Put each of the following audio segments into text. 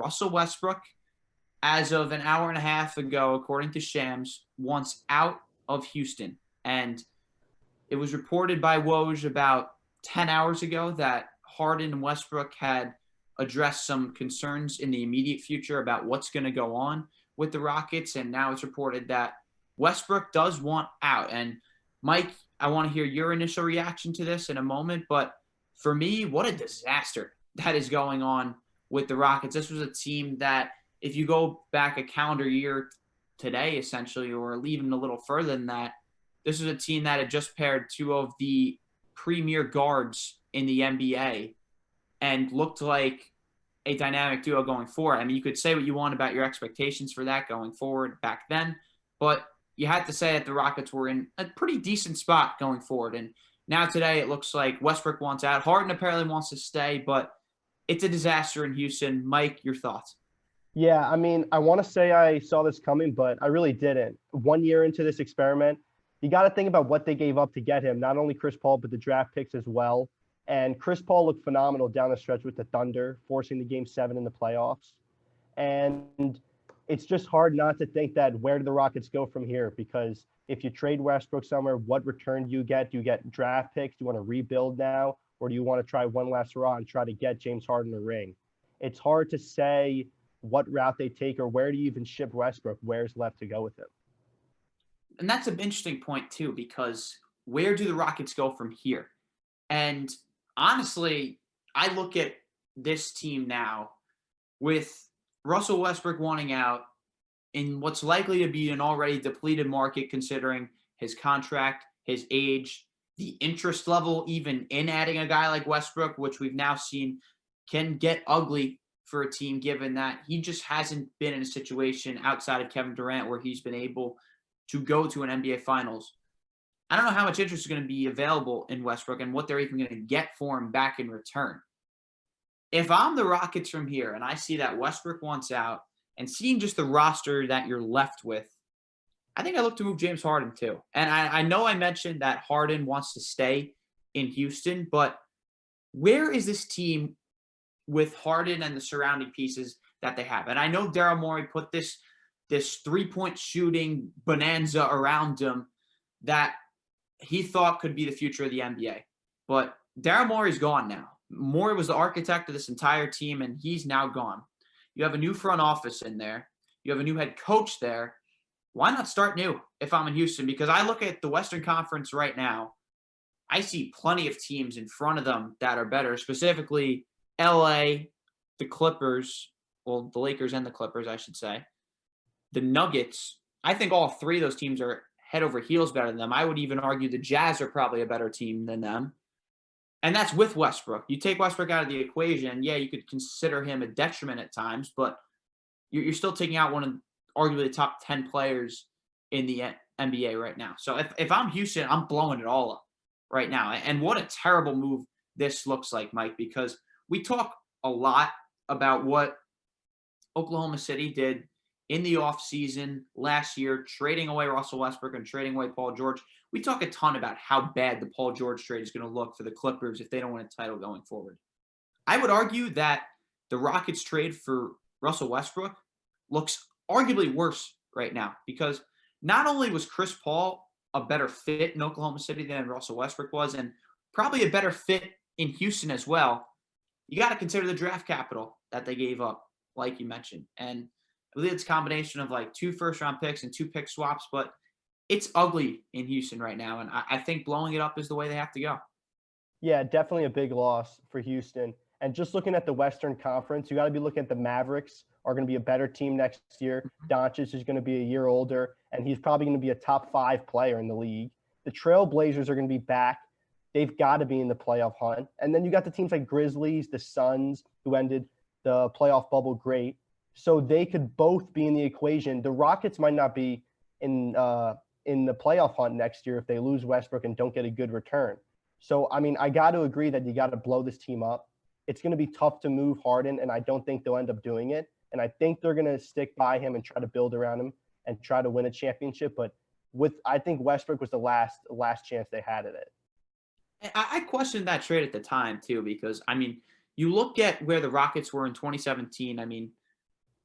Russell Westbrook, as of an hour and a half ago, according to Shams, wants out of Houston. And it was reported by Woj about 10 hours ago that Harden and Westbrook had addressed some concerns in the immediate future about what's going to go on with the Rockets. And now it's reported that Westbrook does want out. And Mike, I want to hear your initial reaction to this in a moment. But for me, what a disaster that is going on with the Rockets. This was a team that, if you go back a calendar year today, essentially, or even a little further than that, this was a team that had just paired two of the premier guards in the NBA and looked like a dynamic duo going forward. I mean, you could say what you want about your expectations for that going forward back then, but you had to say that the Rockets were in a pretty decent spot going forward. And now today it looks like Westbrook wants out. Harden apparently wants to stay, but it's a disaster in Houston. Mike, your thoughts? Yeah, I mean, I want to say I saw this coming, but I really didn't. 1 year into this experiment, you got to think about what they gave up to get him, not only Chris Paul, but the draft picks as well. And Chris Paul looked phenomenal down the stretch with the Thunder, forcing the Game 7 in the playoffs. And it's just hard not to think that where do the Rockets go from here? Because if you trade Westbrook somewhere, what return do you get? Do you get draft picks? Do you want to rebuild now? Or do you want to try one last hurrah and try to get James Harden a ring? It's hard to say what route they take, or where do you even ship Westbrook? Where's left to go with him? And that's an interesting point, too, because where do the Rockets go from here? And honestly, I look at this team now with Russell Westbrook wanting out in what's likely to be an already depleted market, considering his contract, his age, the interest level, even in adding a guy like Westbrook, which we've now seen can get ugly for a team, given that he just hasn't been in a situation outside of Kevin Durant where he's been able to go to an NBA Finals. I don't know how much interest is going to be available in Westbrook and what they're even going to get for him back in return. If I'm the Rockets from here and I see that Westbrook wants out, and seeing just the roster that you're left with, I think I look to move James Harden too. And I know I mentioned that Harden wants to stay in Houston, but where is this team with Harden and the surrounding pieces that they have? And I know Daryl Morey put this three-point shooting bonanza around him that he thought could be the future of the NBA. But Daryl Morey's gone now. Morey was the architect of this entire team, and he's now gone. You have a new front office in there. You have a new head coach there. Why not start new if I'm in Houston? Because I look at the Western Conference right now. I see plenty of teams in front of them that are better, specifically LA, the Clippers, well, the Lakers and the Clippers, I should say. The Nuggets, I think all three of those teams are head over heels better than them. I would even argue the Jazz are probably a better team than them. And that's with Westbrook. You take Westbrook out of the equation, yeah, you could consider him a detriment at times, but you're still taking out one of arguably the top 10 players in the NBA right now. So if I'm Houston, I'm blowing it all up right now. And what a terrible move this looks like, Mike, because we talk a lot about what Oklahoma City did in the offseason last year, trading away Russell Westbrook and trading away Paul George. We talk a ton about how bad the Paul George trade is going to look for the Clippers if they don't win a title going forward. I would argue that the Rockets trade for Russell Westbrook looks arguably worse right now, because not only was Chris Paul a better fit in Oklahoma City than Russell Westbrook was, and probably a better fit in Houston as well, you got to consider the draft capital that they gave up, like you mentioned. And I believe it's a combination of like 2 first-round picks and 2 pick swaps, but it's ugly in Houston right now, and I think blowing it up is the way they have to go. Yeah, definitely a big loss for Houston. And just looking at the Western Conference, you got to be looking at the Mavericks are going to be a better team next year. Doncic is going to be a year older, and he's probably going to be a top 5 player in the league. The Trailblazers are going to be back. They've got to be in the playoff hunt. And then you got the teams like Grizzlies, the Suns, who ended the playoff bubble great. So they could both be in the equation. The Rockets might not be in the playoff hunt next year if they lose Westbrook and don't get a good return. So, I mean, I got to agree that you got to blow this team up. It's going to be tough to move Harden, and I don't think they'll end up doing it. And I think they're going to stick by him and try to build around him and try to win a championship. But I think Westbrook was the last chance they had at it. I questioned that trade at the time too, because I mean, you look at where the Rockets were in 2017. I mean,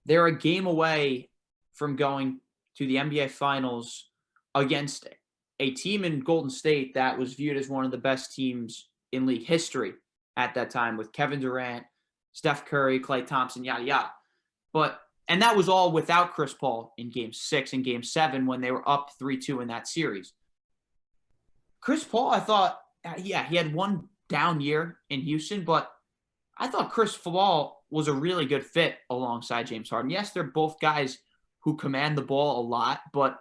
they're a game away from going to the NBA Finals against a team in Golden State that was viewed as one of the best teams in league history at that time with Kevin Durant, Steph Curry, Klay Thompson, yada, yada. And that was all without Chris Paul in game 6 and game 7 when they were up 3-2 in that series. Chris Paul, I thought, yeah, he had one down year in Houston, but I thought Chris Paul was a really good fit alongside James Harden. Yes, they're both guys who command the ball a lot, but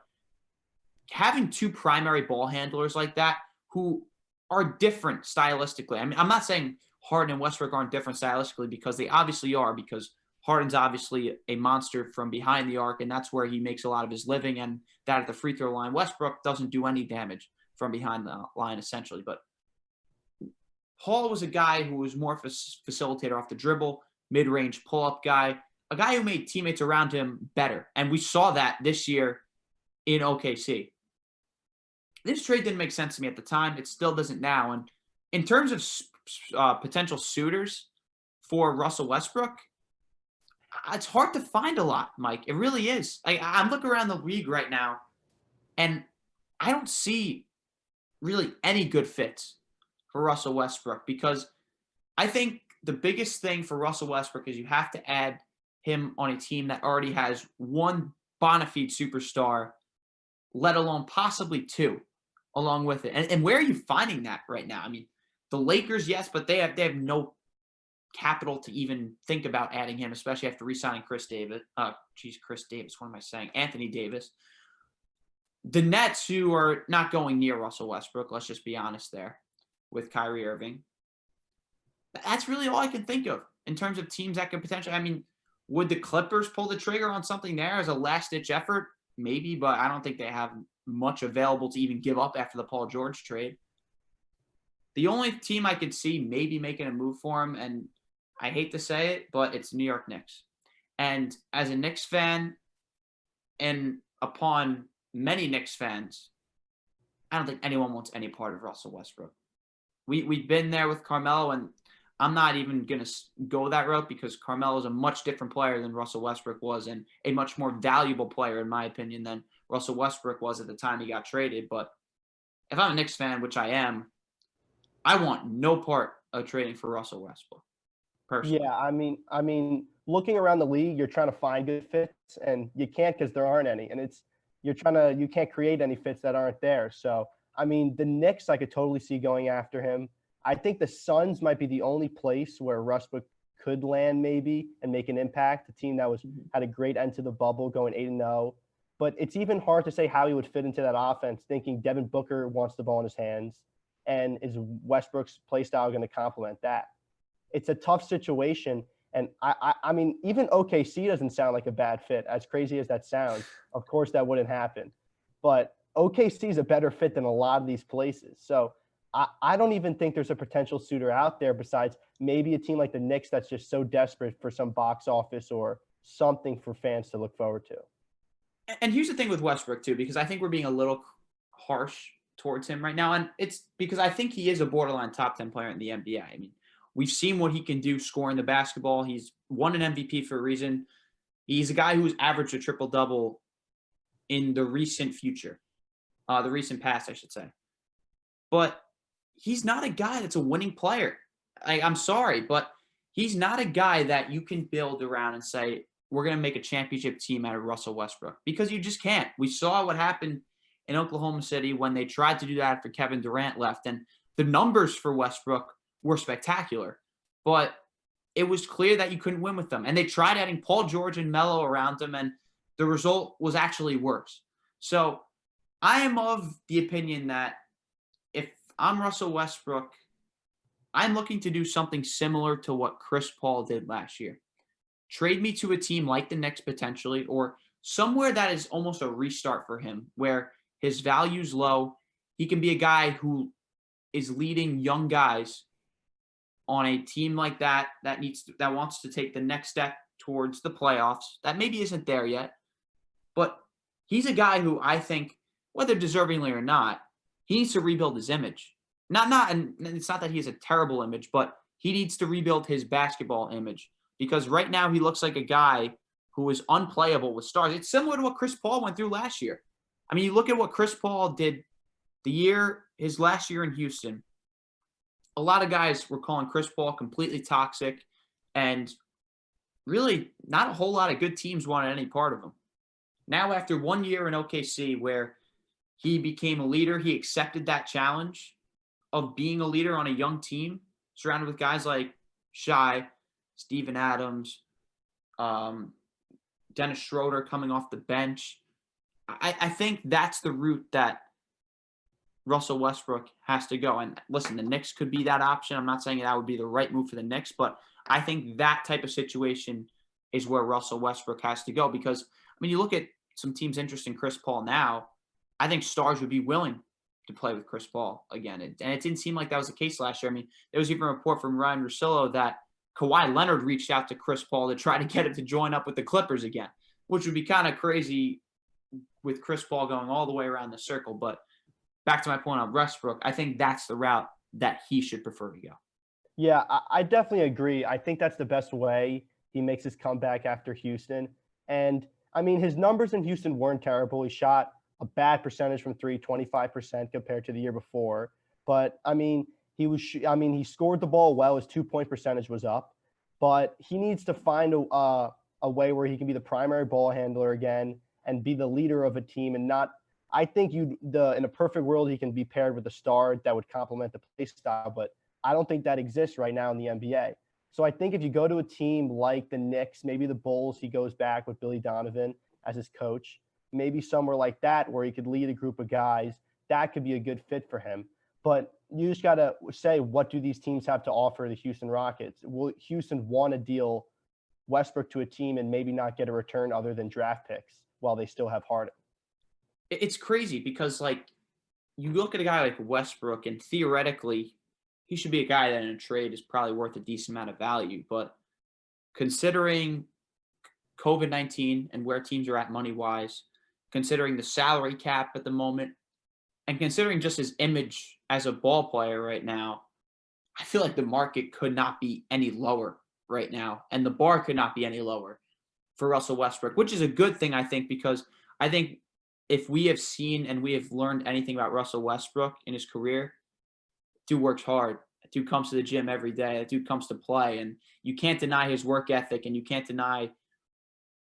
having two primary ball handlers like that who are different stylistically. I mean, I'm not saying Harden and Westbrook aren't different stylistically because they obviously are, because Harden's obviously a monster from behind the arc, and that's where he makes a lot of his living, and that at the free throw line. Westbrook doesn't do any damage from behind the line, essentially. But Paul was a guy who was more of a facilitator off the dribble, mid-range pull-up guy, a guy who made teammates around him better. And we saw that this year in OKC. This trade didn't make sense to me at the time. It still doesn't now. And in terms of potential suitors for Russell Westbrook, it's hard to find a lot, Mike. It really is. I'm looking around the league right now, and I don't see really any good fits for Russell Westbrook, because I think the biggest thing for Russell Westbrook is you have to add him on a team that already has one bona fide superstar, let alone possibly two along with it. And where are you finding that right now? I mean, the Lakers, yes, but they have no capital to even think about adding him, especially after re-signing Chris Davis. What am I saying? Anthony Davis. The Nets, who are not going near Russell Westbrook, let's just be honest there, with Kyrie Irving. That's really all I can think of in terms of teams that could potentially, I mean, would the Clippers pull the trigger on something there as a last-ditch effort? Maybe, but I don't think they have much available to even give up after the Paul George trade. The only team I could see maybe making a move for him, and I hate to say it, but it's New York Knicks. And as a Knicks fan, and upon many Knicks fans, I don't think anyone wants any part of Russell Westbrook. We've been there with Carmelo, and I'm not even going to go that route because Carmelo is a much different player than Russell Westbrook was, and a much more valuable player, in my opinion, than Russell Westbrook was at the time he got traded. But if I'm a Knicks fan, which I am, I want no part of trading for Russell Westbrook, personally. Yeah, I mean, looking around the league, you're trying to find good fits, and you can't because there aren't any. And you can't create any fits that aren't there. So, I mean, the Knicks, I could totally see going after him. I think the Suns might be the only place where Westbrook could land maybe and make an impact. A team that had a great end to the bubble, going 8-0. But it's even hard to say how he would fit into that offense, thinking Devin Booker wants the ball in his hands, and is Westbrook's play style going to complement that? It's a tough situation. And I mean, even OKC doesn't sound like a bad fit, as crazy as that sounds. Of course, that wouldn't happen. But OKC is a better fit than a lot of these places. So I don't even think there's a potential suitor out there besides maybe a team like the Knicks that's just so desperate for some box office or something for fans to look forward to. And here's the thing with Westbrook, too, because I think we're being a little harsh towards him right now. And it's because I think he is a borderline top 10 player in the NBA. I mean, we've seen what he can do scoring the basketball. He's won an MVP for a reason. He's a guy who's averaged a triple-double in the recent past, I should say. But he's not a guy that's a winning player. I'm sorry, but he's not a guy that you can build around and say, we're going to make a championship team out of Russell Westbrook, because you just can't. We saw what happened in Oklahoma City when they tried to do that after Kevin Durant left, and the numbers for Westbrook were spectacular, but it was clear that you couldn't win with them. And they tried adding Paul George and Melo around them, and the result was actually worse. So I am of the opinion that if I'm Russell Westbrook, I'm looking to do something similar to what Chris Paul did last year. Trade me to a team like the Knicks potentially, or somewhere that is almost a restart for him, where his value's low. He can be a guy who is leading young guys on a team like that that wants to take the next step towards the playoffs. That maybe isn't there yet, but he's a guy who I think, whether deservingly or not, he needs to rebuild his image. And it's not that he has a terrible image, but he needs to rebuild his basketball image, because right now he looks like a guy who is unplayable with stars. It's similar to what Chris Paul went through last year. I mean, you look at what Chris Paul did his last year in Houston. A lot of guys were calling Chris Paul completely toxic, and really not a whole lot of good teams wanted any part of him. Now, after 1 year in OKC where he became a leader, he accepted that challenge of being a leader on a young team surrounded with guys like Shai, Steven Adams, Dennis Schroeder coming off the bench. I think that's the route that Russell Westbrook has to go. And listen, the Knicks could be that option. I'm not saying that would be the right move for the Knicks, but I think that type of situation is where Russell Westbrook has to go. Because, I mean, you look at some teams interested in Chris Paul now, I think stars would be willing to play with Chris Paul again. And it didn't seem like that was the case last year. I mean, there was even a report from Ryan Russillo that Kawhi Leonard reached out to Chris Paul to try to get him to join up with the Clippers again, which would be kind of crazy with Chris Paul going all the way around the circle. But back to my point on Westbrook, I think that's the route that he should prefer to go. Yeah, I definitely agree. I think that's the best way he makes his comeback after Houston. And I mean, his numbers in Houston weren't terrible. He shot a bad percentage from three, 25% compared to the year before. But I mean, he scored the ball well. His 2-point percentage was up, but he needs to find a way where he can be the primary ball handler again and be the leader of a team and not. I think in a perfect world, he can be paired with a star that would complement the play style, but I don't think that exists right now in the NBA. So I think if you go to a team like the Knicks, maybe the Bulls, he goes back with Billy Donovan as his coach, maybe somewhere like that where he could lead a group of guys, that could be a good fit for him. But you just got to say, what do these teams have to offer the Houston Rockets? Will Houston want to deal Westbrook to a team and maybe not get a return other than draft picks while they still have Harden? It's crazy because, like, you look at a guy like Westbrook, and theoretically, he should be a guy that in a trade is probably worth a decent amount of value. But considering COVID-19 and where teams are at money-wise, considering the salary cap at the moment, and considering just his image as a ball player right now, I feel like the market could not be any lower right now, and the bar could not be any lower for Russell Westbrook, which is a good thing, I think, because I think if we have seen and we have learned anything about Russell Westbrook in his career, dude works hard. That dude comes to the gym every day. That dude comes to play, and you can't deny his work ethic, and you can't deny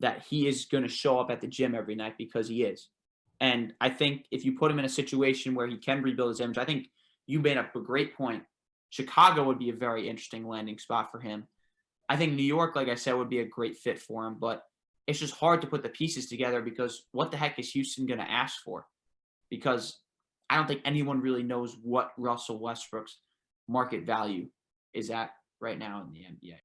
that he is going to show up at the gym every night because he is. And I think if you put him in a situation where he can rebuild his image, I think you made up a great point. Chicago would be a very interesting landing spot for him. I think New York, like I said, would be a great fit for him, but it's just hard to put the pieces together because what the heck is Houston going to ask for? Because I don't think anyone really knows what Russell Westbrook's market value is at right now in the NBA.